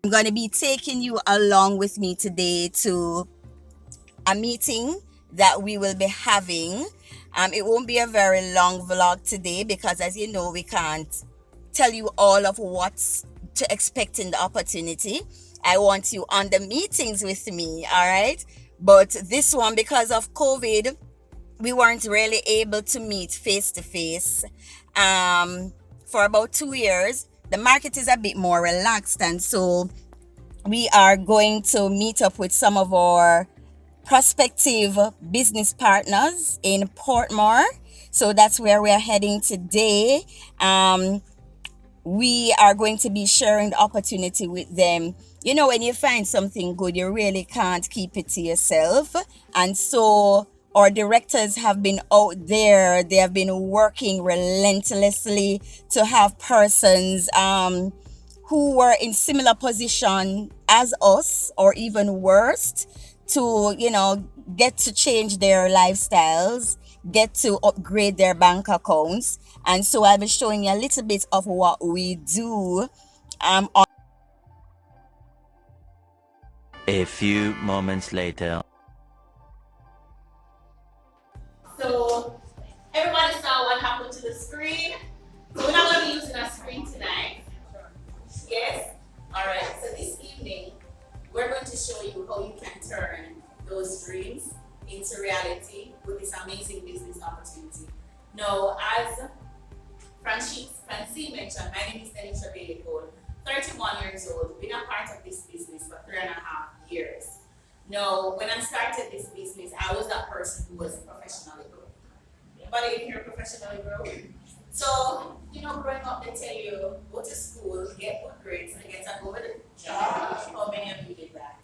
I'm going to be taking you along with me today to a meeting that we will be having. It won't be a very long vlog today because, as you know, we can't tell you all of what's to expect in the opportunity. I want you on the meetings with me, all right? But this one, because of COVID, we weren't really able to meet face to face for about 2 years. The market is a bit more relaxed, and so we are going to meet up with some of our prospective business partners in Portmore. So that's where we are heading today. We are going to be sharing the opportunity with them. You know, when you find something good, you really can't keep it to yourself. And so our directors have been out there, they have been working relentlessly to have persons who were in similar position as us or even worse to, get to change their lifestyles, get to upgrade their bank accounts. And so I'll be showing you a little bit of what we do. On A few moments later. So everybody saw what happened to the screen. So we're not going to be using a screen tonight. Yes? Alright, so this evening we're going to show you how you can turn those dreams into reality with this amazing business opportunity. Now, as Francine mentioned, my name is Denisha Bailey Cole, 31 years old, been a part of this business for 3.5 years. Now, when I started this business, I was that person who was professionally broke. Anybody in here professionally broke? So, growing up, they tell you, go to school, get good grades, and get a good job. How many of you did that?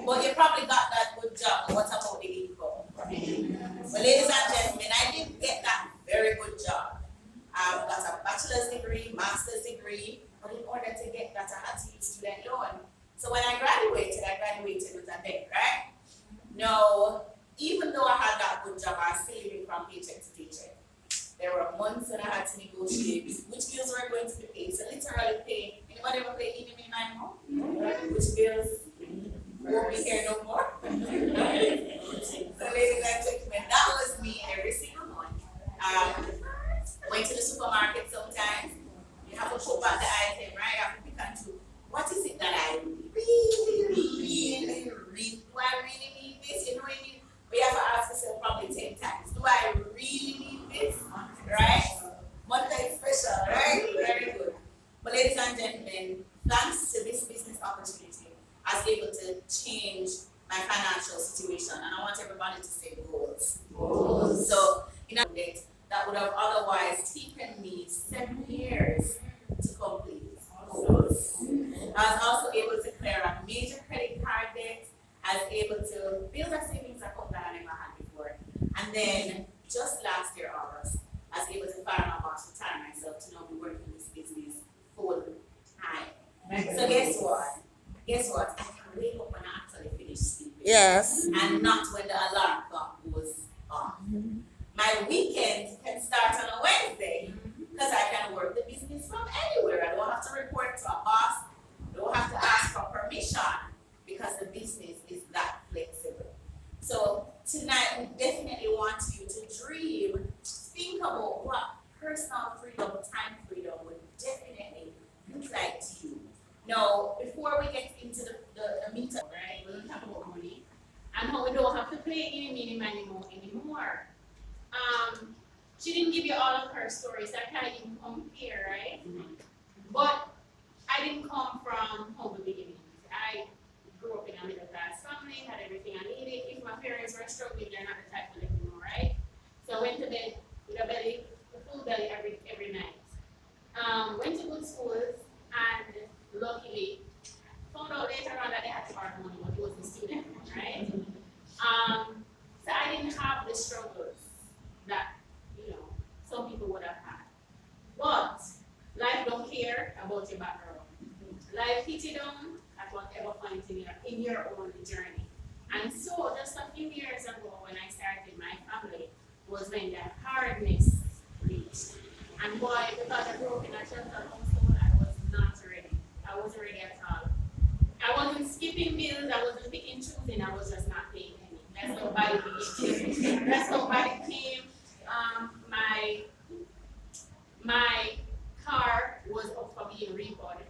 But you probably got that good job, but what about the income? Well, ladies and gentlemen, I didn't get that very good job. I got a bachelor's degree, master's degree, but in order to get that, I had to use student loan. So when I graduated with a debt, right? No, even though I had that good job, I was still living from paycheck to paycheck. There were months when I had to negotiate which bills were going to be paid. So literally paying, anybody ever pay any minimum? Which bills won't be here no more? So ladies and gentlemen, that was me every single month. Went to the supermarket sometimes. You have to put back the item, right? You have to pick and choose. What is it that I really do I really need this? You know what I mean? We have to ask yourself probably 10 times. Do I really need this? Right? Monday special, right? Very good. But ladies and gentlemen, thanks to this business opportunity, I was able to change my financial situation. And I want everybody to say goals. Goals. So, that would have otherwise taken me 7 years to complete. Goals. I was also able to clear a major credit card debt. I was able to build a savings account that I never had before. And then just last year, August, I was able to fire my boss, retire myself to now be working in this business full time. So guess what? I can wake up when I actually finish sleeping. yes. And not when the alarm clock goes off. My weekend can start on a Wednesday because I can work the business from anywhere. I don't have to report to a boss. I don't have to ask for permission because the business is that flexible. So tonight we definitely want you to dream, think about what personal freedom, time freedom would definitely look like to you. Now, before we get into the meetup, right, we're going to talk about money and how we don't have to play any mini anymore. She didn't give you all of her stories. That kind of didn't come here, right? But I didn't come from humble beginnings. I grew up in a middle class family, had everything I needed. If my parents were struggling, they're not the type to let me know, right? So I went to bed with a full belly every night. Went to good schools and luckily found out later on that they had to borrow money, but it was a student, right? So I didn't have the struggles that some people would have had. But life don't care about your background. Life hits you down at whatever point in your own journey. And so just a few years ago when I started my family was when the hardness reached. And boy, because I grew up in a sheltered household, I was not ready. I wasn't ready at all. I wasn't skipping bills, I wasn't picking choosing, I was just not paying any. That's how bad it became. That's how bad it came. My car was up for being repoed.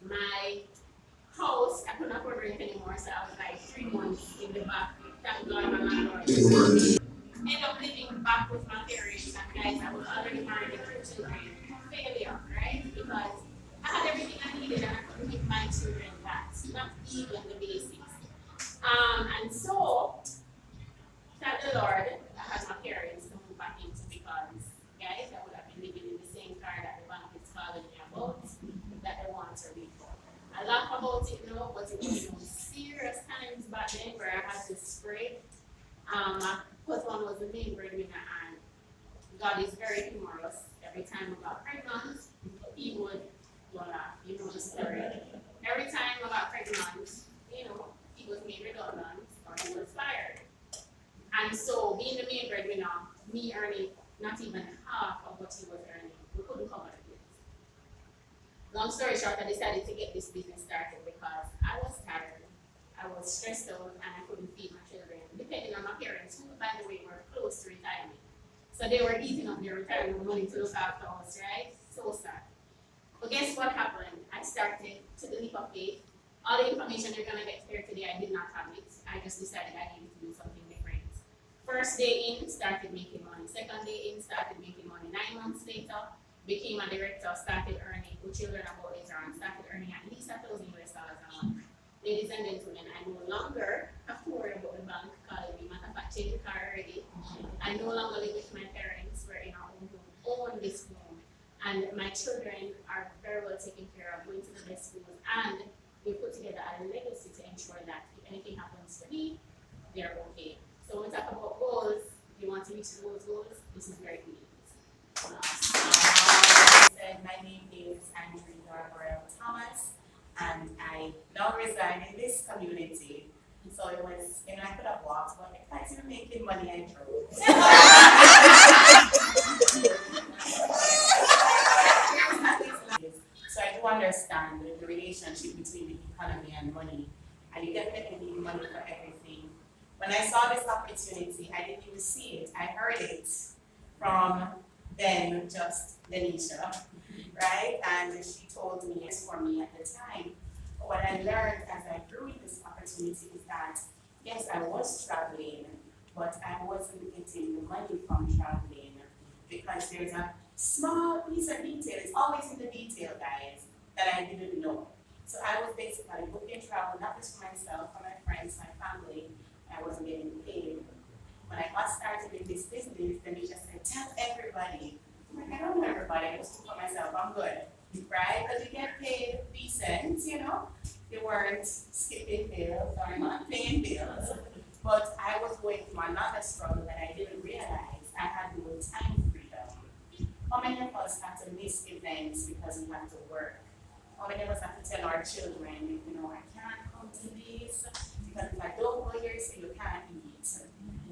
My house, I couldn't afford rent anymore, so I was like 3 months in the back. Thank God my landlord. Ended up living back with my parents, and guys, I was already married with 2 children. Failure, right? Because I had everything I needed and I couldn't give my children that, not even the basics. And so, thank the Lord, I had my parents to move back into, because, guys, I would have been living in the same car that the bank is calling me about, that they want to refund. I laugh about it now, but it was some serious times back then where I had to spray. My husband was the main breadwinner, and God is very humorous. Every time I got pregnant, he would laugh, you know the story. Every time I got pregnant, you know, he was made redundant or he was fired. And so, being the main breadwinner, me earning not even half of what he was earning, we couldn't cover the bills. Long story short, I decided to get this business started because I was tired, I was stressed out, and I couldn't feed my children, depending on my parents, who, by the way, were close to retirement. So they were eating up their retirement money to look after us, right? So sad. But guess what happened? I started to the leap of faith. All the information you're gonna get here today, I did not have it. I just decided I needed to do something different. First day in, started making money. Second day in, started making money. 9 months later, became a director, started earning, with children about later on, started earning at least $1,000 a month. Ladies and gentlemen, I no longer have to worry about the bank calling me. Matter of fact, change the car already. I no longer live with my parents. We're in our own home, own this home. And my children are very well taken care of, going to the best schools. And we put together a legacy to ensure that if anything happens to me, they're okay. So when we talk about goals, if you want to reach those goals, this is very good. My name is Andrew Garbarel Thomas, and I now reside in this community. So it was, I could have walked, but if I didn't making money, I drove. So I do understand the relationship between the economy and money, and you definitely need money for everything. When I saw this opportunity, I didn't even see it. I heard it from then just Denisha, right? And she told me it's for me at the time. But what I learned as I grew with this opportunity is that, yes, I was traveling, but I wasn't getting the money from traveling, because there's a small piece of detail, it's always in the detail, guys, that I didn't know. So I was basically booking travel, not just for myself, for my friends, my family. I wasn't getting paid. When I got started in this business, then they just said, tell everybody. I'm like, I don't know everybody, I just do for myself, I'm good, right? Because you get paid decent, They weren't skipping bills or not paying bills. But I was going through another struggle that I didn't realize. I had no time freedom. How many of us have to miss events because we have to work? How many of us have to tell our children, I can't come to this because if I don't go here, so you can't eat,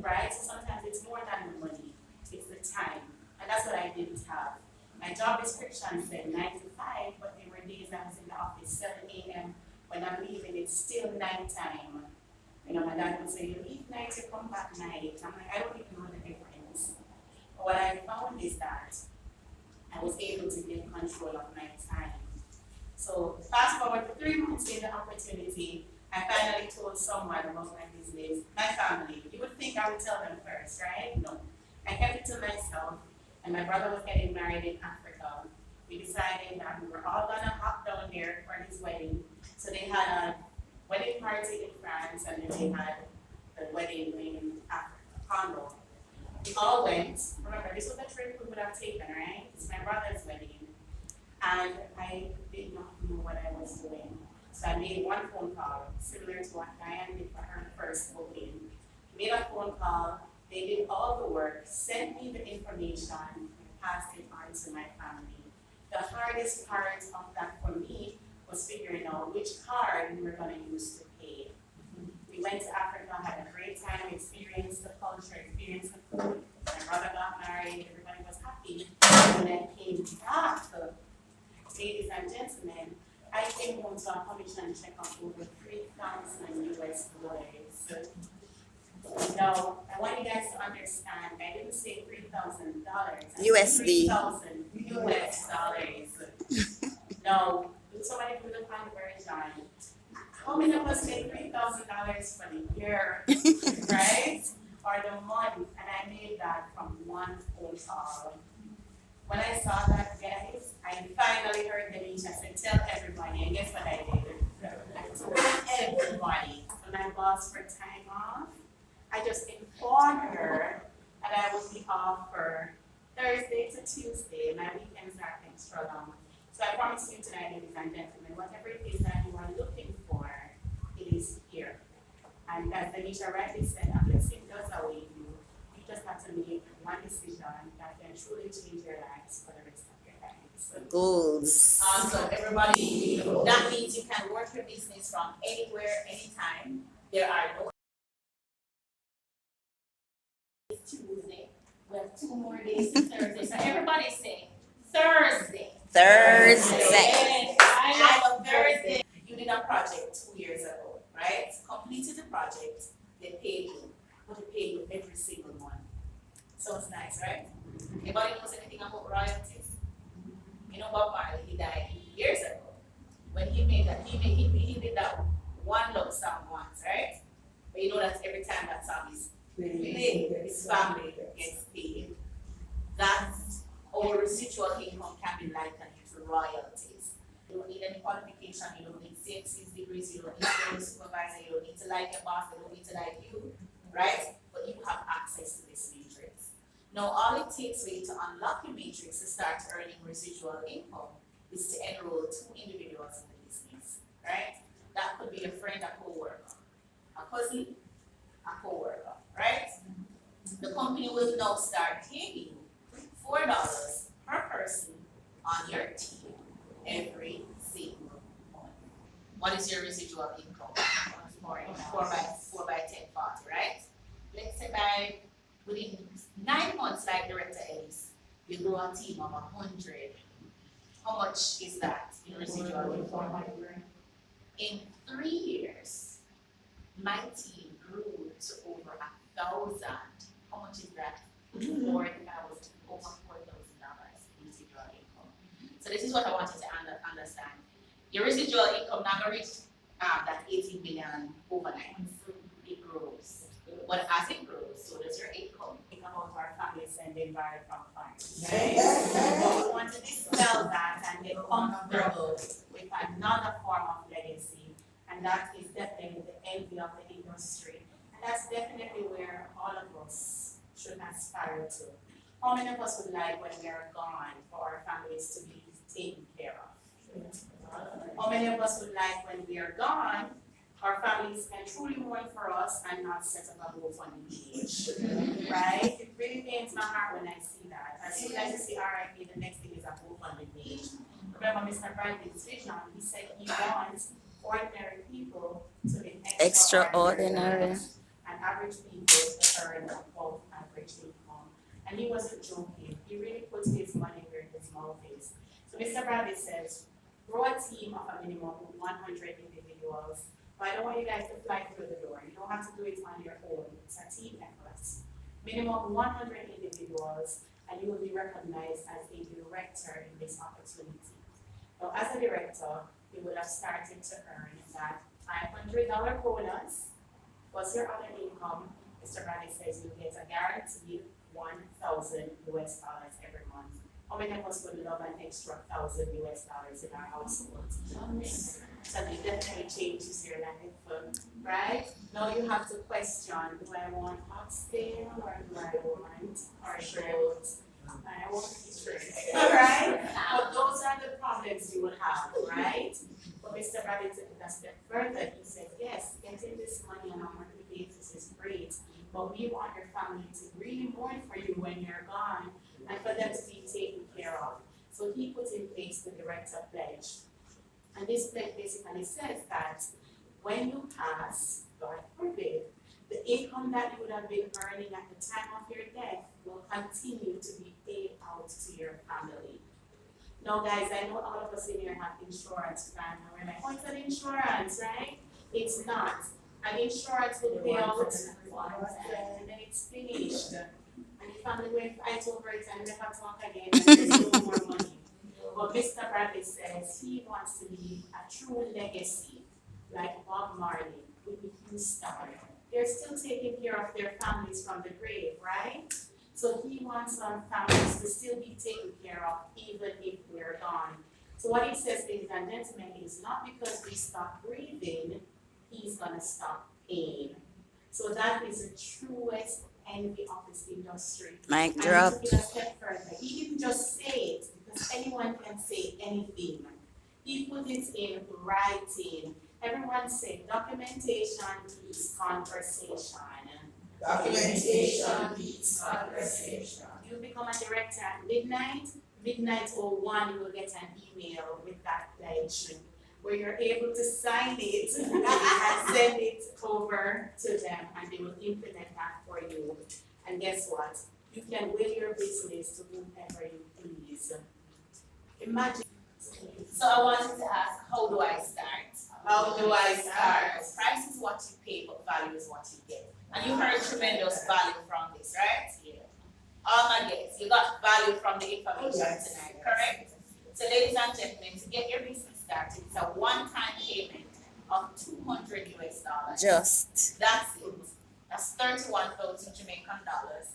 right? So sometimes it's more than the money, it's the time. And that's what I didn't have. My job description said 9 to 5, but there were days I was in the office 7 a.m. When I'm leaving, it's still nighttime. My dad would say, you leave night, you come back night. I'm like, I don't even know the difference. But what I found is that I was able to get control of my time. So fast forward to 3 months in the opportunity, I finally told someone about my business, my family. You would think I would tell them first, right? No. I kept it to myself, and my brother was getting married in Africa. We decided that we were all gonna hop down there for his wedding. So they had a wedding party in France, and then they had the wedding in Africa, Congo. We all went. Remember, this was a trip we would have taken, right? It's my brother's wedding. And I did not know what I was doing. So I made one phone call, similar to what Diane did for her first booking. Made a phone call, they did all the work, sent me the information, and passed it on to my family. The hardest part of that for me was figuring out which card we were going to use to pay. We went to Africa, had a great time, experienced the culture, experienced the food. My brother got married, everybody was happy. When I came back, ladies and gentlemen, I came home to a commission check of over 3,000 US dollars. Now, I want you guys to understand, I didn't say $3,000. USD. 3,000 US dollars. Now, do somebody do the conversion? How many of us made $3,000 for the year, right? Or the month, and I made that from one phone call. When I saw that, guys, I finally heard Denisha say, tell everybody, and guess what I did? I told everybody, when I asked for time off, I just informed her that I would be off for Thursday to Tuesday. My weekends are extra long. So I promise you tonight, ladies and gentlemen, whatever it is that you are looking for, it is here. And as Denisha rightly said, a blessing does await you. You just have to make one decision that can truly change your lives for the rest of your lives. Goals. So everybody, that means you can work your business from anywhere, anytime. There are no. It's Tuesday. We have 2 more days to Thursday. So everybody's saying Thursday. Thursday. I love Thursday. You did a project 2 years ago, right? Completed the project. They paid you, but they paid you every single month. Sounds nice, right? Anybody knows anything about royalties? You know Bob Marley, he died years ago. When he made that, he did that one love song once, right? But you know that every time that song is played, his family gets paid. That's our residual income can be likened to royalties. You don't need any qualification, you don't need CXC's degrees, you don't need to be a supervisor, you don't need to like your boss, they don't need to like you, right? But you have access to this matrix. Now, all it takes for you to unlock your matrix to start earning residual income is to enroll 2 individuals in the business, right? That could be a friend, a co-worker, a cousin, a co-worker, right? The company will now start paying you $4 per person on your team every single month. What is your residual income? 4 by 10, 40, right? Let's say by within 9 months, like Director Ellis, you grow a team of 100. How much is that in residual income? In 3 years, my team grew to over 1,000. How much is that? 4,000, over $4,000 in residual income. So this is what I want you to understand. Your residual income never reached that 18 million overnight. It grows. But as it grows, so does your income. Think about our families sending very from funds, right? But we want to dispel that and get comfortable with another form of legacy, and that is definitely the envy of the industry. And that's definitely where all of us should aspire to. How many of us would like when we are gone for our families to be taken care of? How many of us would like when we are gone, our families can truly mourn for us and not set up a GoFundMe page, right? It really pains my heart when I see that. As soon as you see RIP, the next thing is a GoFundMe page. Remember Mr. Bradley's vision, he said he wants ordinary people to be Extraordinary. and average people to earn above average income. And he wasn't joking, he really put his money where his mouth is. So Mr. Bradley says, grow a team of a minimum of 100 individuals. But I don't want you guys to fly through the door. You don't have to do it on your own. It's a team effort. Minimum 100 individuals, and you will be recognized as a director in this opportunity. Now, as a director, you will have started to earn that $500 bonus plus your other income. Mr. Bradley says you get a guaranteed $1,000 US every month. How many of us would love an extra $1,000 US in our household? So it definitely changes your life, right? Now you have to question, do I want oxtail or do I want shrimp? I want shrimp, right? But those are the problems you will have, right? But Mr. Bradley took it a step further. He said, yes, getting this money on a monthly basis is great, but we want your family to really mourn for you when you're gone and for them to be taken care of. So he put in place the director pledge. And this pledge basically says that when you pass, God forbid, the income that you would have been earning at the time of your death will continue to be paid out to your family. Now, guys, I know all of us in here have insurance plan, and we're like, oh, it's an insurance, right? It's not. An insurance will pay out once, and then it's finished. And the family will fight over it and never talk again, and there's no more money. But Mr. Bradley says he wants to leave a true legacy, like Bob Marley with the Houston. They're still taking care of their families from the grave, right? So he wants our families to still be taken care of even if we're gone. So what he says, ladies and gentlemen, is not because we stop breathing, he's gonna stop paying. So that is the truest envy of this industry. Mic And drop. to take a step further, he didn't just say it because anyone can say anything. He put it in writing. Everyone say documentation beats conversation. Documentation beats conversation. You become a director at midnight 01, you will get an email with that pledge where you're able to sign it and send it over to them, and they will implement that for you. And guess what? You can will your business to whomever you please. Imagine. So I wanted to ask, how do I start? How do I start? Price is what you pay, but value is what you get. And you heard tremendous value from this, right? Yeah. All my guests, you got value from the information Yes. tonight, correct? So ladies and gentlemen, to get your business started, it's a one-time payment of $200 US. Just. That's it. That's 31,000 Jamaican dollars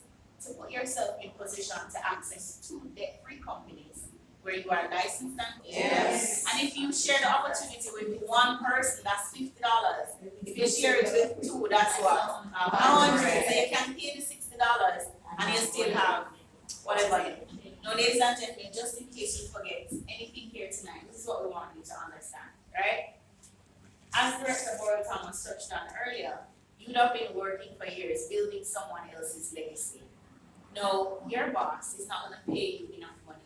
to put yourself in position to access 2 debt-free companies where you are licensed and Yes. and if you share the opportunity with one person, that's $50. If you share it with 2, that's what? 100. So you can pay the $60 and you still have whatever you need. Now, ladies and gentlemen, just in case you forget anything here tonight, this is what we want you to understand, right? As Director Boyle Thomas touched on earlier, you'd have been working for years building someone else's legacy. No, your boss is not going to pay you enough money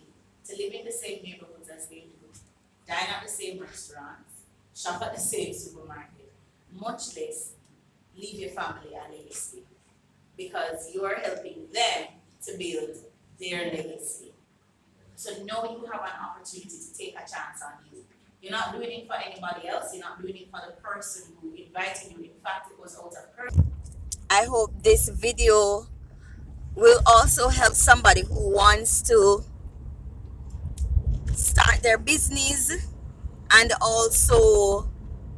to live in the same neighborhoods as they do, dine at the same restaurants, shop at the same supermarket, much less leave your family a legacy, because you're helping them to build their legacy. So know you have an opportunity to take a chance on you. You're not doing it for anybody else, you're not doing it for the person who invited you. In fact, it was out of courtesy. I hope this video will also help somebody who wants to start their business and also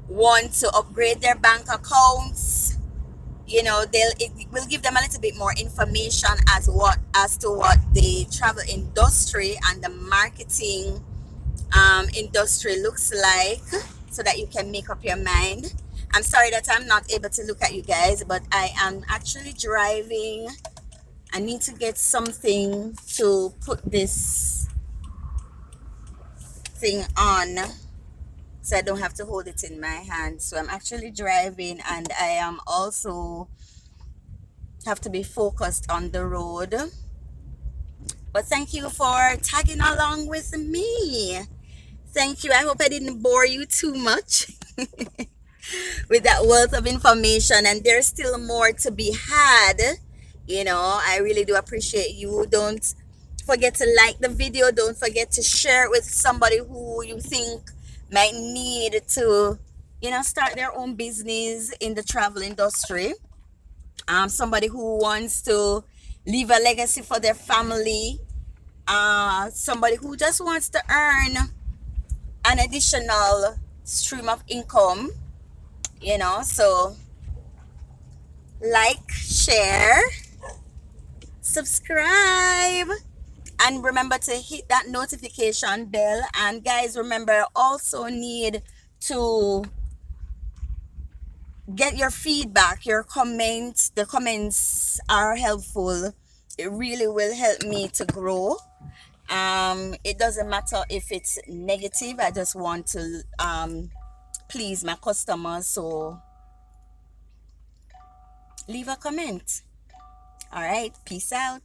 want to upgrade their bank accounts. You know, it will give them a little bit more information as to what the travel industry and the marketing industry looks like, so that you can make up your mind. I'm sorry that I'm not able to look at you guys, but I am actually driving. I need to get something to put this thing on so I don't have to hold it in my hand. So I'm actually driving, and I am also have to be focused on the road. But thank you for tagging along with me. Thank you. I hope I didn't bore you too much with that wealth of information, and there's still more to be had. You know, I really do appreciate you. Don't forget to like the video. Don't forget to share it with somebody who you think might need to, start their own business in the travel industry. Somebody who wants to leave a legacy for their family. Somebody who just wants to earn an additional stream of income. So like, share, subscribe, and remember to hit that notification bell. And guys, remember, I also need to get your feedback, your comments. The comments are helpful. It really will help me to grow. It doesn't matter if it's negative. I just want to please my customers, so leave a comment. All right, peace out.